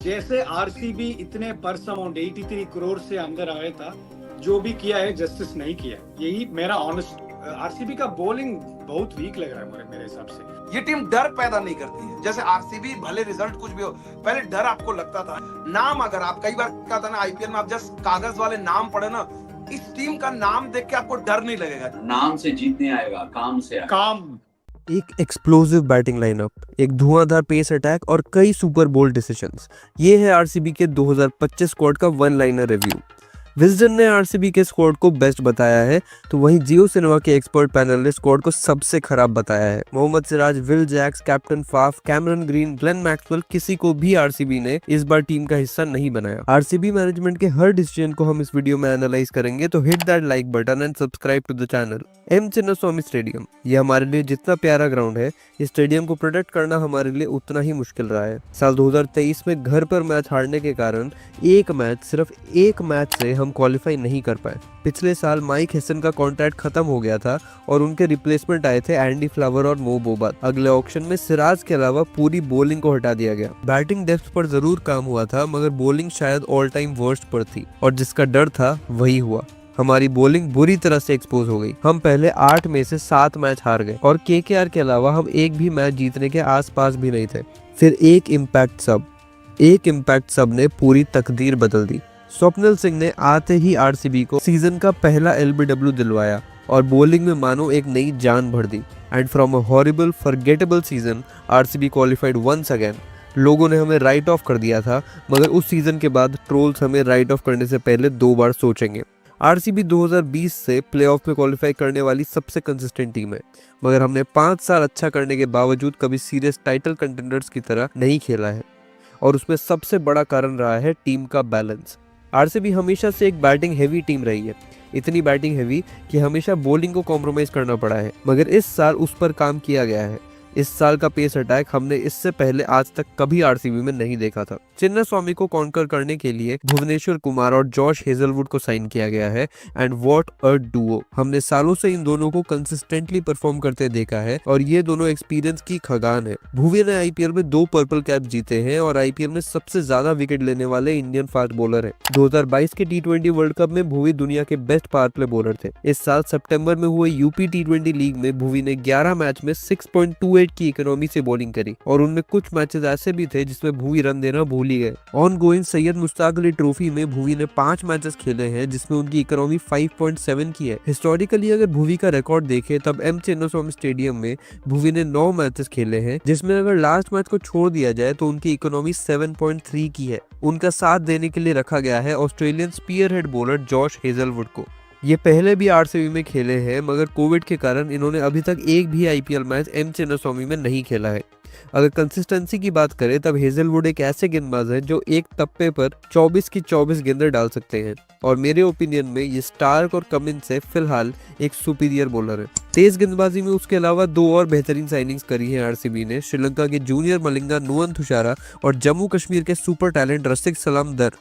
जैसे आरसीबी इतने purse amount 83 crore से अंदर आया था, जो भी किया है जस्टिस नहीं किया। यही मेरा ऑनेस्ट, आरसीबी का बॉलिंग बहुत वीक लग रहा है मेरे हिसाब से। ये टीम डर पैदा नहीं करती है। जैसे आरसीबी भले रिजल्ट कुछ भी हो, पहले डर आपको लगता था। नाम अगर आप कई बार कहा था ना आईपीएल में, आप जस्ट कागज वाले नाम पढ़े ना, इस टीम का नाम देख के आपको डर नहीं लगेगा। नाम से जीतने आएगा, काम से आएगा। काम एक एक्सप्लोसिव बैटिंग लाइनअप, एक धुआंधार पेस अटैक और कई सुपर बोल्ड डिसीजंस। ये है आरसीबी के 2025 स्क्वाड का वन लाइनर रिव्यू। विजडन ने आरसीबी के स्क्वाड को बेस्ट बताया है, तो वहीं जियो सिनेमा के एक्सपर्ट पैनल ने स्क्वाड को सबसे खराब बताया है। Mohammed Siraj, Will Jacks, captain Faf, Cameron Green, Glenn Maxwell, किसी को भी आरसीबी ने इस बार टीम का हिस्सा नहीं बनाया। आरसीबी मैनेजमेंट के हर डिसीजन को हम इस वीडियो में एनालाइज करेंगे, तो hit that like button and subscribe to the channel. M Chinnaswamy stadium, ये हमारे लिए जितना प्यारा ग्राउंड है, इस स्टेडियम को प्रोटेक्ट करना हमारे लिए उतना ही मुश्किल रहा है। साल 2023 में घर पर मैच हारने के कारण सिर्फ एक मैच से हम क्वालिफाई नहीं कर पाए। पिछले साल माइक हेसन का कॉन्ट्रैक्ट खत्म हो गया था और उनके रिप्लेसमेंट आए थे एंडी फ्लावर और मो बोबात। अगले ऑक्शन में सिराज के अलावा पूरी बॉलिंग को हटा दिया गया। बैटिंग डेप्थ पर जरूर काम हुआ था, मगर बॉलिंग शायद ऑल टाइम वर्स्ट पर थी, और जिसका डर था वही हुआ। हमारी बॉलिंग बुरी तरह से एक्सपोज हो गई। हम पहले 8 में से 7 मैच हार गए और केकेआर के अलावा हम एक भी मैच जीतने के आसपास भी नहीं थे। फिर एक इम्पैक्ट सब ने पूरी तकदीर बदल दी। स्वप्निल सिंह ने आते ही आरसीबी को सीजन का पहला एलबीडब्ल्यू दिलवाया और बॉलिंग में मानो एक नई जान भर दी। And from a horrible forgettable season, RCB qualified once again. लोगों ने हमें राइट ऑफ कर दिया था, मगर उस सीजन के बाद ट्रोल्स हमें राइट ऑफ करने से पहले 2 बार सोचेंगे। आरसीबी 2020 से प्लेऑफ में क्वालिफाई करने वाली सबसे कंसिस्टेंट टीम है, मगर हमने 5 साल अच्छा करने के बावजूद कभी सीरियस टाइटल कंटेंडर्स की तरह नहीं खेला है, और उसमें सबसे बड़ा कारण रहा है टीम का बैलेंस। आरसीबी हमेशा से एक बैटिंग हैवी टीम रही है, इतनी बैटिंग हैवी कि हमेशा बॉलिंग को कॉम्प्रोमाइज करना पड़ा है, मगर इस साल उस पर काम किया गया है। इस साल का पेस अटैक हमने इससे पहले आज तक कभी आरसीबी में नहीं देखा था। चिन्नास्वामी को कॉन्कर करने के लिए भुवनेश्वर कुमार और जॉश हेजलवुड को साइन किया गया है। And what a duo! हमने सालों से इन दोनों को कंसिस्टेंटली परफॉर्म करते देखा है, और ये दोनों एक्सपीरियंस की खगान है। भुवी ने आईपीएल में 2 पर्पल कैप जीते हैं और आईपीएल में सबसे ज्यादा विकेट लेने वाले इंडियन फास्ट बॉलर है। 2022 के T20 वर्ल्ड कप में भुवी दुनिया के बेस्ट पावर प्ले बॉलर थे। इस साल सितंबर में हुए यूपी T20 लीग में भुवी ने 11 मैच में 6.28 की इकोनॉमी से बॉलिंग करी, और उनमें कुछ मैचेस ऐसे भी थे जिसमें भुवी रन देना भूल ही गए। On going Syed Mushtaq Ali trophy में भुवी ने 5 मैचेस खेले हैं जिसमें उनकी इकोनॉमी 5.7 की है। हिस्टोरिकली अगर भुवी का रिकॉर्ड देखें, तब एम चिन्नास्वामी स्टेडियम में भुवी ने 9 मैचेस खेले हैं, जिसमें अगर लास्ट मैच को छोड़ दिया जाए तो उनकी इकोनॉमी 7.3 की है। उनका साथ देने के लिए रखा गया है Australian spearhead bowler Josh Hazlewood को। ये पहले भी आरसीबी में खेले हैं, मगर कोविड के कारण इन्होंने अभी तक एक भी आईपीएल मैच एम चिन्नास्वामी में नहीं खेला है। अगर कंसिस्टेंसी की बात करें, तब हेजलवुड एक ऐसे गेंदबाज है जो एक टप्पे पर 24 की 24 गेंदें डाल सकते हैं, और मेरे ओपिनियन में ये स्टार्क और कमिंस से फिलहाल एक सुपीरियर बॉलर है। तेज गेंदबाजी में उसके अलावा 2 और बेहतरीन साइनिंग्स करी है आरसीबी ने, श्रीलंका के जूनियर मलिंगा नुवन थुशारा और जम्मू कश्मीर के सुपर टैलेंट रसिक सलामदर,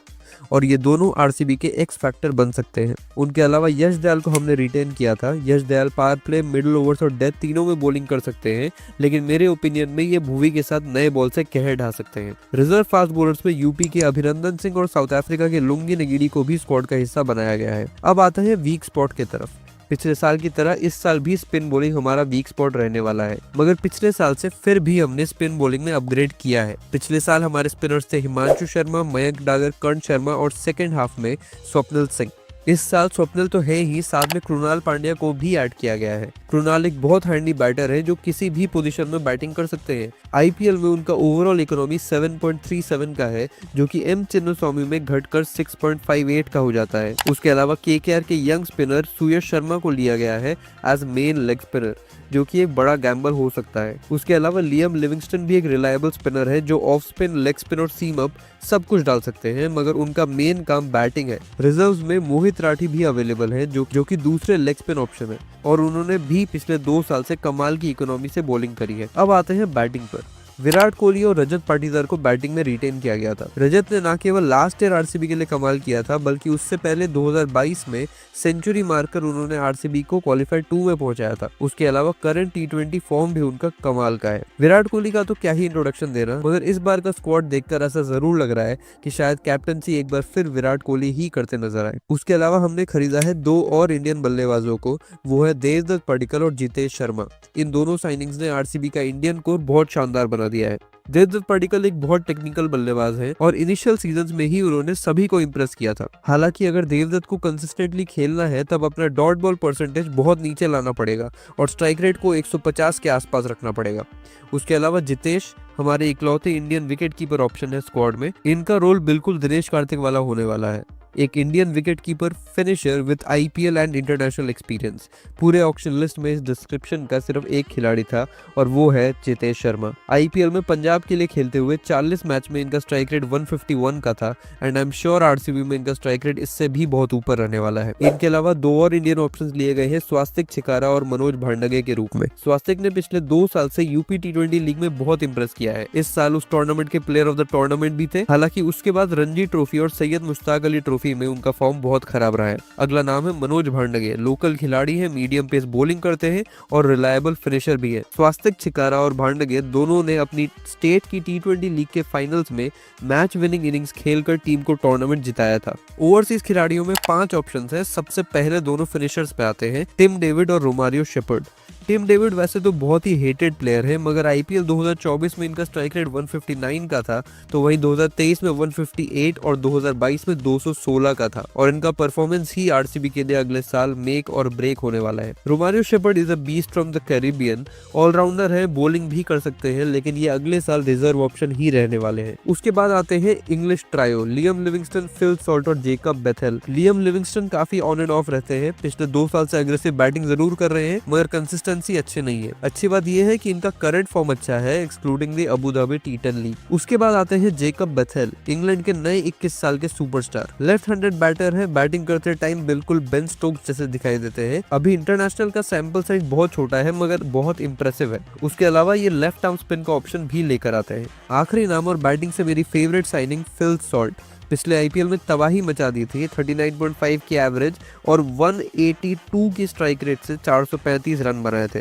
और ये दोनों आरसीबी के एक्स फैक्टर बन सकते हैं। उनके अलावा यश दयाल को हमने रिटेन किया था। Yash Dayal power play, middle overs और डेथ तीनों में बॉलिंग कर सकते हैं, लेकिन मेरे ओपिनियन में ये भुवी के साथ नए बॉल से कहर ढा सकते हैं। रिजर्व फास्ट बॉलर्स में यूपी के अभिनंदन सिंह और साउथ अफ्रीका के लुंगी नगीडी को भी स्क्वाड का हिस्सा बनाया गया है। अब आता है वीक स्पॉट की तरफ। पिछले साल की तरह इस साल भी स्पिन बॉलिंग हमारा वीक स्पॉट रहने वाला है, मगर पिछले साल से फिर भी हमने स्पिन बॉलिंग में अपग्रेड किया है। पिछले साल हमारे स्पिनर्स थे हिमांशु शर्मा, मयंक डागर, कर्ण शर्मा और सेकंड हाफ में स्वप्निल सिंह। इस साल स्वप्निल तो है ही, साथ में कृणाल पांड्या को भी ऐड किया गया है। कृणाल एक बहुत हैंडी बैटर है जो किसी भी पोजीशन में बैटिंग कर सकते हैं। आईपीएल में उनका ओवरऑल इकोनॉमी 7.37 का है, जो कि एम चिन्नास्वामी में घटकर 6.58 का हो जाता है। उसके अलावा केकेआर के यंग स्पिनर सुयश शर्मा को लिया गया है एज मेन लेग स्पिनर, जो कि एक बड़ा गैम्बल हो सकता है। उसके अलावा लियम लिविंगस्टन भी एक रिलायबल स्पिनर है जो ऑफ स्पिन, लेग स्पिन और सीम अप सब कुछ डाल सकते हैं, मगर उनका मेन काम बैटिंग है। रिजर्व्स में मोहित राठी भी अवेलेबल है जो कि दूसरे लेग स्पिन ऑप्शन है, और उन्होंने भी पिछले 2 साल से कमाल की इकोनॉमी से बॉलिंग करी है। अब आते हैं बैटिंग पर। विराट कोहली और रजत पाटीदार को बैटिंग में रिटेन किया गया था। रजत ने न केवल लास्ट ईयर आरसीबी के लिए कमाल किया था, बल्कि उससे पहले 2022 में सेंचुरी मारकर उन्होंने आरसीबी को क्वालिफायर 2 में पहुंचाया था। उसके अलावा करंट टी20 फॉर्म भी उनका कमाल का है। विराट कोहली का तो क्या ही इंट्रोडक्शन देना, मगर इस बार का स्क्वाड देखकर ऐसा जरूर लग रहा है कि शायद कैप्टनसी एक बार फिर विराट कोहली ही करते नजर आए। उसके अलावा हमने खरीदा है 2 और इंडियन बल्लेबाजों को, वो है देवदत्त पडिक्कल और जितेश शर्मा। इन दोनों साइनिंग्स ने आरसीबी का इंडियन कोर बहुत शानदार बना दिया है। देवदत्त पडिक्कल एक बहुत टेक्निकल बल्लेबाज है और इनिशियल सीजन्स में ही उन्होंने सभी को इंप्रेस किया था। हालांकि अगर देवदत्त को कंसिस्टेंटली खेलना है तब अपना डॉट बॉल परसेंटेज बहुत नीचे लाना पड़ेगा और स्ट्राइक रेट को 150 के आसपास रखना पड़ेगा। उसके अलावा जितेश हमारे इकलौते इंडियन विकेट कीपर ऑप्शन है स्क्वाड में। इनका रोल बिल्कुल दिनेश कार्तिक वाला होने वाला है, एक Indian wicket keeper finisher with IPL and international experience. पूरे ऑक्शन लिस्ट में इस डिस्क्रिप्शन का सिर्फ एक खिलाड़ी था और वो है जितेश शर्मा। आईपीएल में पंजाब के लिए खेलते हुए 40 मैच में इनका स्ट्राइक रेट 151 का था and I am sure RCB में इनका स्ट्राइक रेट इससे भी बहुत ऊपर रहने वाला है। इनके अलावा 2 और इंडियन ऑप्शंस लिए गए हैं स्वास्तिक छिकारा और मनोज भांडगे के रूप में। स्वास्तिक ने पिछले 2 साल से यूपी टी20 लीग में बहुत इंप्रेस किया है। इस साल उस टूर्नामेंट के प्लेयर ऑफ द टूर्नामेंट भी थे। हालांकि उसके बाद रणजी ट्रॉफी और सैयद मुश्ताक अली ट्रॉफी में उनका फॉर्म बहुत खराब रहा है। अगला नाम है मनोज भांडगे। लोकल खिलाड़ी है, मीडियम पेस बॉलिंग करते हैं और रिलायबल फिनिशर भी है। स्वास्तिक छिकारा और भांडगे दोनों ने अपनी स्टेट की टी20 लीग के फाइनल्स में मैच विनिंग इनिंग्स खेलकर टीम को टूर्नामेंट जिताया था। ओवरसीज खिलाड़ियों में 5 ऑप्शंस हैं। सबसे पहले दोनों फिनिशर्स पे आते हैं, टिम डेविड और रोमारियो शेपर्ड। टिम डेविड वैसे तो बहुत ही हेटेड प्लेयर है, मगर आईपीएल 2024 में इनका स्ट्राइक रेट 159 का था, तो वहीं 2023 में 158 और 2022 में 216 का था और इनका परफॉर्मेंस ही आरसीबी के लिए अगले साल मेक और ब्रेक होने वाला है। Romario Shepherd is a beast from the Caribbean. Allrounder है, बॉलिंग भी कर सकते हैं, लेकिन ये अगले साल रिजर्व ऑप्शन ही रहने वाले हैं। उसके बाद आते हैं English trio, Liam Livingstone, Phil Salt और जेकब बेथेल। लियम लिविंगस्टन काफी ऑन एंड ऑफ रहते हैं। पिछले 2 साल से अग्रेसिव बैटिंग जरूर कर रहे हैं, मगर कंसिस्टेंसी अच्छे नहीं है। अच्छी बात यह है कि इनका करंट फॉर्म अच्छा है, excluding the Abu Dhabi T10 league. उसके बाद आते हैं जेकब बेथेल, इंग्लैंड के नए 21 साल के सुपरस्टार। लेफ्ट हैंडेड बैटर है, बैटिंग करते टाइम बिल्कुल बेन स्टोक्स जैसे दिखाई देते हैं। अभी इंटरनेशनल का सैंपल साइज बहुत छोटा है, मगर बहुत इंप्रेसिव है। उसके अलावा ये लेफ्ट आर्म स्पिन का ऑप्शन भी लेकर आते हैं। आखिरी नाम और बैटिंग से मेरी फेवरेट साइनिंग फिल सॉल्ट। पिछले आईपीएल में तबाही मचा दी थी। 39.5 की एवरेज और 182 की स्ट्राइक रेट से 435 रन बनाए थे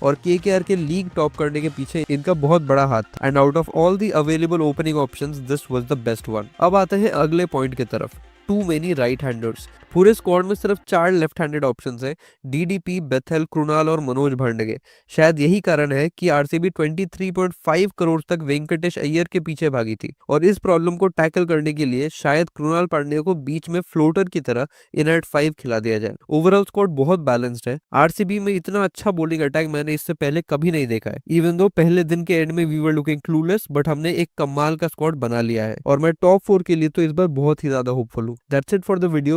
और केकेआर के लीग टॉप करने के पीछे इनका बहुत बड़ा हाथ। And out of all the available opening options this was the best one. अब आते हैं अगले पॉइंट की तरफ, टू मेनी राइट हैंडर्स। पूरे स्क्वाड में सिर्फ 4 लेफ्ट हैंडेड ऑप्शंस हैं, डीडीपी, बेथेल, कृणाल और मनोज भांडगे। शायद यही कारण है कि आरसीबी 23.5 करोड़ तक वेंकटेश अय्यर के पीछे भागी थी और इस प्रॉब्लम को टैकल करने के लिए शायद कृणाल पांड्या को बीच में फ्लोटर की तरह इन एट 5 खिला दिया जाए। ओवरऑल स्क्वाड बहुत बैलेंस्ड है। आरसीबी में इतना अच्छा बॉलिंग अटैक मैंने इससे पहले कभी नहीं देखा है। इवन दो पहले दिन के एंड में we were looking clueless, but हमने एक कमाल का स्क्वाड बना लिया है और मैं टॉप 4 के लिए तो इस बार बहुत ही ज्यादा होपफुल हूँ। That's it for the video.